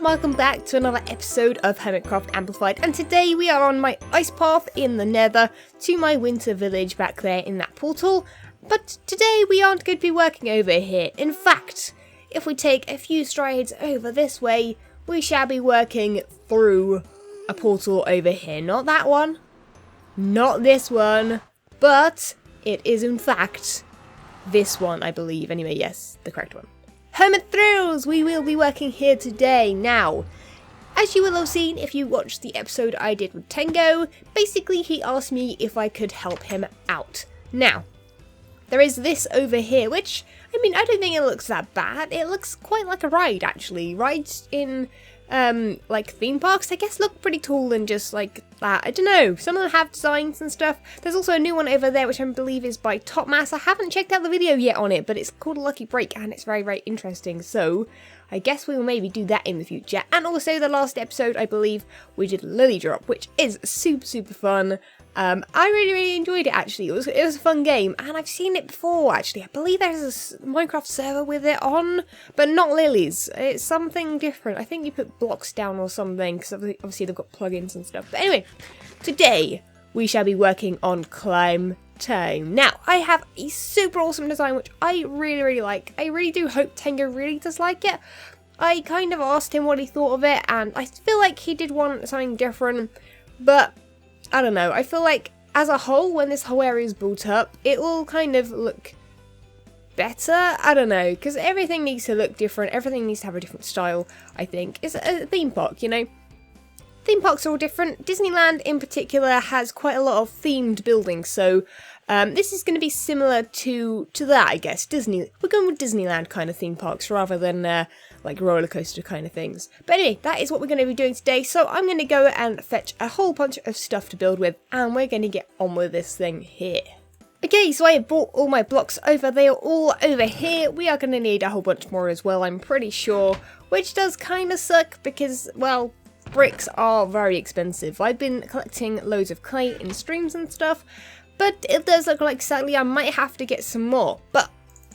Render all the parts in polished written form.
and welcome back to another episode of Hermitcraft Amplified, and today we are on my ice path in the nether to my winter village back there in that portal. But today we aren't going to be working over here. In fact, if we take a few strides over this way, we shall be working through a portal over here. Not that one, not this one, but it is in fact this one, I believe. Anyway, yes, the correct one. Hermit Thrills! We will be working here today. Now, as you will have seen if you watched the episode I did with Tango, basically he asked me if I could help him out. Now, there is this over here, which, I mean, I don't think it looks that bad. It looks quite like a ride, actually. Rides in, like, theme parks, I guess, look pretty cool and just like that. I don't know, some of them have designs and stuff. There's also a new one over there, which I believe is by Topmass. I haven't checked out the video yet on it, but it's called Lucky Break, and it's very, very interesting. So, I guess we will maybe do that in the future. And also, the last episode, I believe, we did Lily Drop, which is super, super fun. I really enjoyed it, actually. It was a fun game, and I've seen it before, actually. I believe there's a Minecraft server with it on, but not lilies. It's something different. I think you put blocks down or something, because obviously they've got plugins and stuff. But anyway, today we shall be working on Climb Time. Now, I have a super awesome design, which I really like. I really do hope Tango really does like it. I kind of asked him what he thought of it, and I feel like he did want something different, but I don't know, I feel like as a whole, when this whole area is built up, it will kind of look better. I don't know, because everything needs to look different, everything needs to have a different style, I think. It's a theme park, you know? Theme parks are all different. Disneyland in particular has quite a lot of themed buildings, so this is going to be similar to that, I guess. We're going with Disneyland kind of theme parks rather than like roller coaster kind of things. But anyway, that is what we're going to be doing today. So I'm going to go and fetch a whole bunch of stuff to build with, and we're going to get on with this thing here. Okay, so I have brought all my blocks over. They are all over here. We are going to need a whole bunch more as well, I'm pretty sure, which does kind of suck because, well, bricks are very expensive. I've been collecting loads of clay in streams and stuff, but it does look like sadly I might have to get some more. But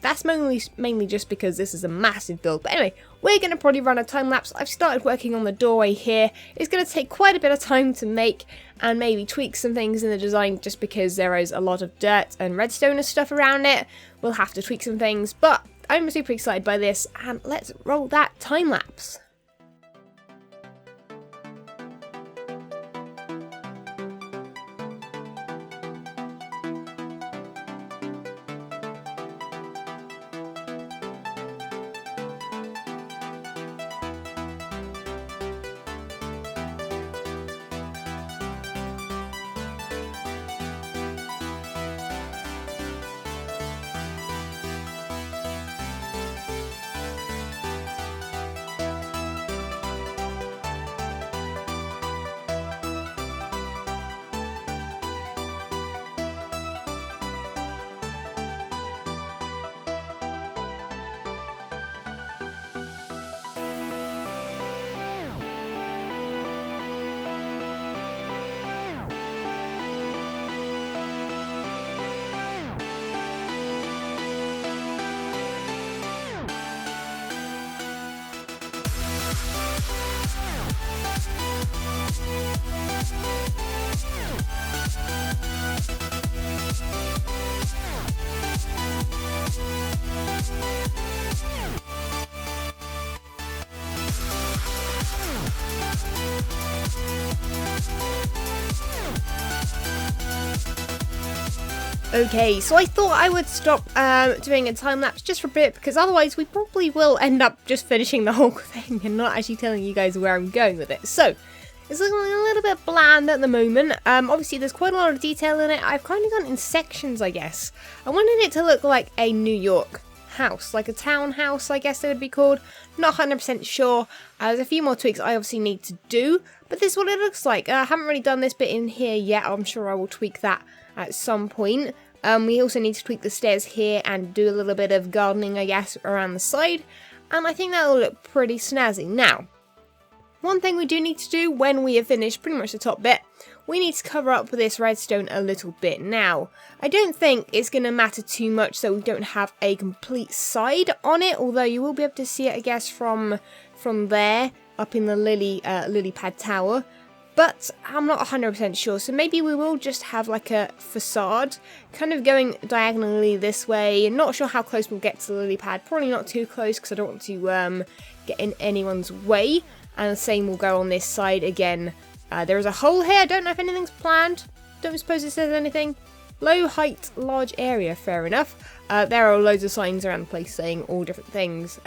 that's mainly just because this is a massive build. But anyway, we're going to probably run a time lapse. I've started working on the doorway here. It's going to take quite a bit of time to make and maybe tweak some things in the design just because there is a lot of dirt and redstone and stuff around it. We'll have to tweak some things, but I'm super excited by this, and let's roll that time lapse. Okay, so I thought I would stop doing a time lapse just for a bit, because otherwise we probably will end up just finishing the whole thing and not actually telling you guys where I'm going with it. So, it's looking a little bit bland at the moment. Obviously there's quite a lot of detail in it. I've kind of gone in sections, I guess. I wanted it to look like a New York house, like a townhouse, I guess it would be called. Not 100% sure. There's a few more tweaks I obviously need to do, but this is what it looks like. I haven't really done this bit in here yet. I'm sure I will tweak that at some point. We also need to tweak the stairs here and do a little bit of gardening, I guess, around the side. And I think that will look pretty snazzy. Now, one thing we do need to do when we have finished pretty much the top bit, we need to cover up this redstone a little bit. Now, I don't think it's going to matter too much that we don't have a complete side on it, although you will be able to see it, I guess, from there. up in the lily pad tower, but I'm not 100% sure, so maybe we will just have like a facade kind of going diagonally this way. Not sure how close we'll get to the lily pad, probably not too close because I don't want to get in anyone's way, and the same will go on this side again. There is a hole here, I don't know if anything's planned, don't suppose it says anything. Low height, large area, fair enough. There are loads of signs around the place saying all different things,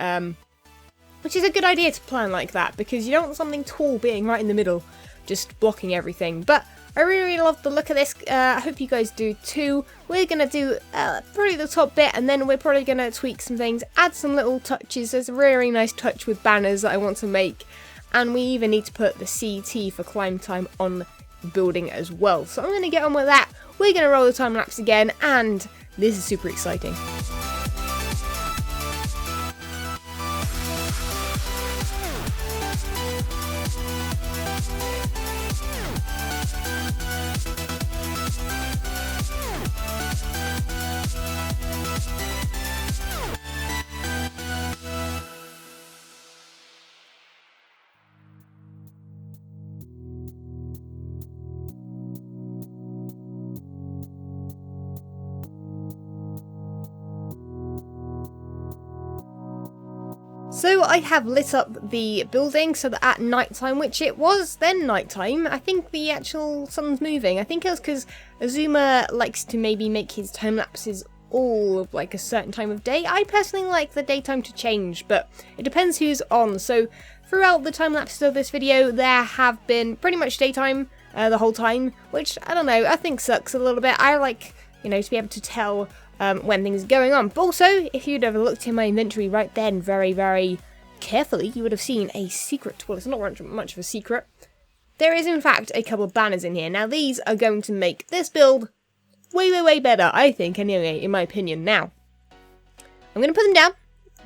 which is a good idea to plan like that, because you don't want something tall being right in the middle, just blocking everything. But I really love the look of this. I hope you guys do too. We're going to do probably the top bit, and then we're probably going to tweak some things, add some little touches. There's a really nice touch with banners that I want to make, and we even need to put the CT for climb time on the building as well. So I'm going to get on with that. We're going to roll the time lapse again, and this is super exciting. So I have lit up the building so that at night time, which it was then night time, I think the actual sun's moving. I think it was because Azuma likes to maybe make his time lapses all of like a certain time of day. I personally like the daytime to change, but it depends who's on. So throughout the time lapses of this video, there have been pretty much daytime the whole time, which I don't know, I think sucks a little bit. I like, you know, to be able to tell when things are going on. But also, if you'd have looked in my inventory right then very, very carefully, you would have seen a secret. Well, it's not much of a secret. There is, in fact, a couple of banners in here. Now, these are going to make this build way, way, way better, I think, anyway, in my opinion. Now, I'm going to put them down.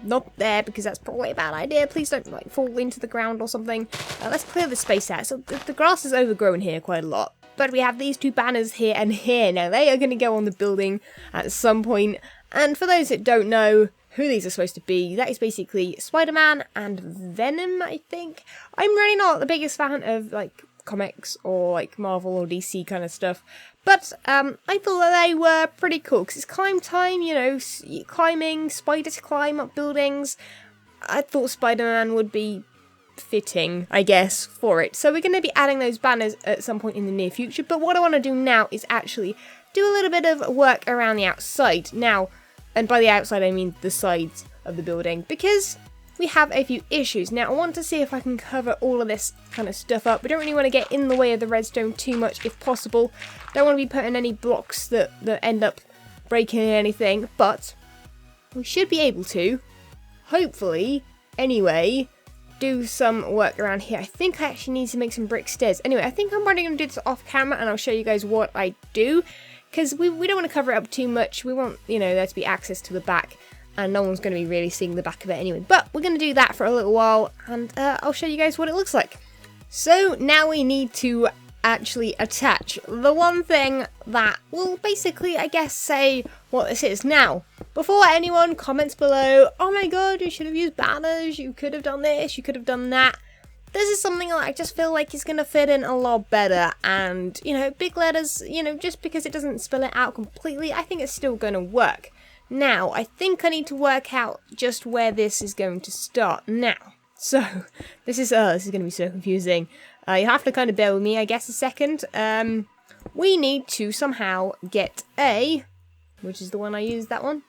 Not there, because that's probably a bad idea. Please don't, like, fall into the ground or something. Let's clear the space out. So, the grass is overgrown here quite a lot. But we have these two banners here and here. Now, they are going to go on the building at some point. And for those that don't know who these are supposed to be, that is basically Spider-Man and Venom, I think. I'm really not the biggest fan of, like, comics or, like, Marvel or DC kind of stuff. But I thought that they were pretty cool, because it's climb time, you know, climbing, spiders climb up buildings. I thought Spider-Man would be fitting, I guess, for it. So we're going to be adding those banners at some point in the near future, but what I want to do now is actually do a little bit of work around the outside. Now, and by the outside I mean the sides of the building, because we have a few issues. Now, I want to see if I can cover all of this kind of stuff up. We don't really want to get in the way of the redstone too much if possible. Don't want to be putting any blocks that end up breaking anything, but we should be able to, hopefully, anyway, do some work around here. I think I actually need to make some brick stairs. Anyway, I think I'm probably going to do this off camera, and I'll show you guys what I do, because we don't want to cover it up too much. We want, you know, there to be access to the back, and no one's going to be really seeing the back of it anyway. But we're going to do that for a little while, and I'll show you guys what it looks like. So now we need to actually attach the one thing that will basically, I guess, say what this is. Now, before anyone comments below, oh my god, you should have used banners, you could have done this, you could have done that, this is something that I just feel like is going to fit in a lot better. And, you know, big letters, you know, just because it doesn't spill it out completely, I think it's still going to work. Now, I think I need to work out just where this is going to start now. So, this is going to be so confusing. You have to kind of bear with me, I guess, a second. We need to somehow get a, which is the one I used, that one.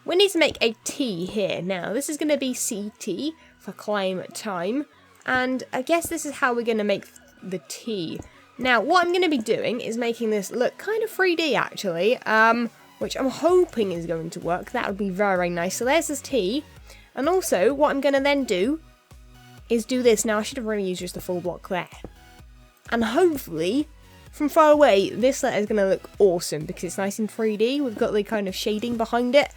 We need to make a T here. Now, this is going to be CT for climb time. And I guess this is how we're going to make the T. Now, what I'm going to be doing is making this look kind of 3D, actually. Which I'm hoping is going to work. That would be very, very nice. So there's this T. And also, what I'm going to then do is do this. Now, I should have really used just a full block there. And hopefully, from far away, this letter is going to look awesome because it's nice in 3D. We've got the kind of shading behind it.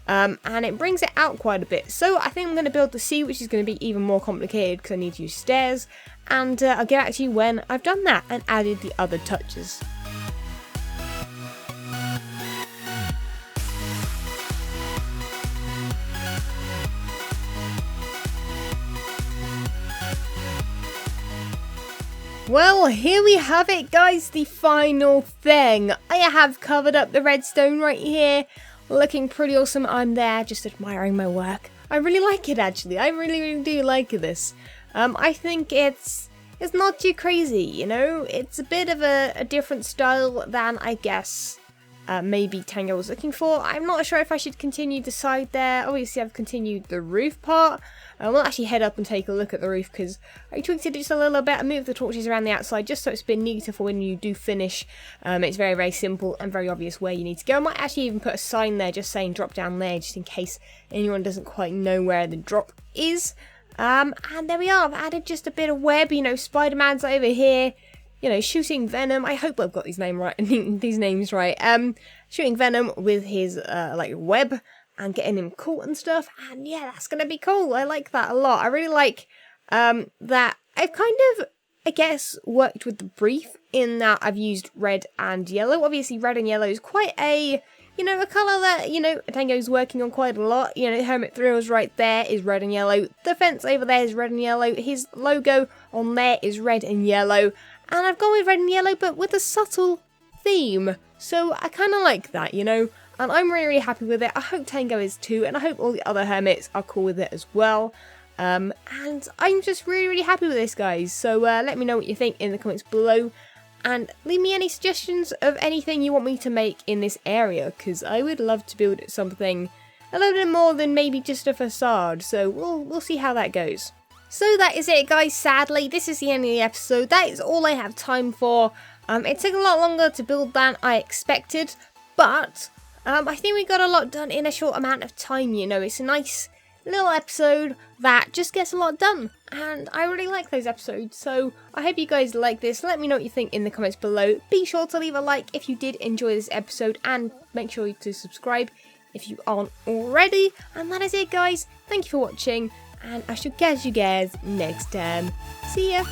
And it brings it out quite a bit. So I think I'm going to build the C, which is going to be even more complicated because I need to use stairs. And I'll get back to you when I've done that and added the other touches. Well, here we have it, guys, the final thing. I have covered up the redstone right here, looking pretty awesome. I'm there just admiring my work. I really like it, actually. I really do like this. I think it's not too crazy, you know? It's a bit of a different style than, I guess, maybe Tango was looking for. I'm not sure if I should continue the side there. Obviously, I've continued the roof part. We'll actually head up and take a look at the roof because I tweaked it just a little bit and moved the torches around the outside just so it's a bit neater for when you do finish. It's very simple and very obvious where you need to go. I might actually even put a sign there just saying drop down there just in case anyone doesn't quite know where the drop is. And there we are. I've added just a bit of web. You know, Spider-Man's over here, you know, shooting Venom. I hope I've got these names right. Shooting Venom with his like web and getting him caught and stuff. And yeah, that's gonna be cool. I like that a lot. I really like that. I've kind of, I guess, worked with the brief in that I've used red and yellow. Obviously, red and yellow is quite a, you know, a colour that, you know, Tango's working on quite a lot. You know, Hermit Thrills right there is red and yellow. The fence over there is red and yellow. His logo on there is red and yellow. And I've gone with red and yellow, but with a subtle theme. So I kind of like that, you know. And I'm really happy with it. I hope Tango is too. And I hope all the other Hermits are cool with it as well. And I'm just really happy with this, guys. So let me know what you think in the comments below. And leave me any suggestions of anything you want me to make in this area, because I would love to build something a little bit more than maybe just a facade. So we'll see how that goes. So that is it, guys. Sadly, this is the end of the episode. That is all I have time for. It took a lot longer to build than I expected, but I think we got a lot done in a short amount of time. You know, it's a nice little episode that just gets a lot done, and I really like those episodes. So I hope you guys like this. Let me know what you think in the comments below. Be sure to leave a like if you did enjoy this episode, and make sure to subscribe if you aren't already. And that is it, guys. Thank you for watching, and I shall catch you guys next time. See ya.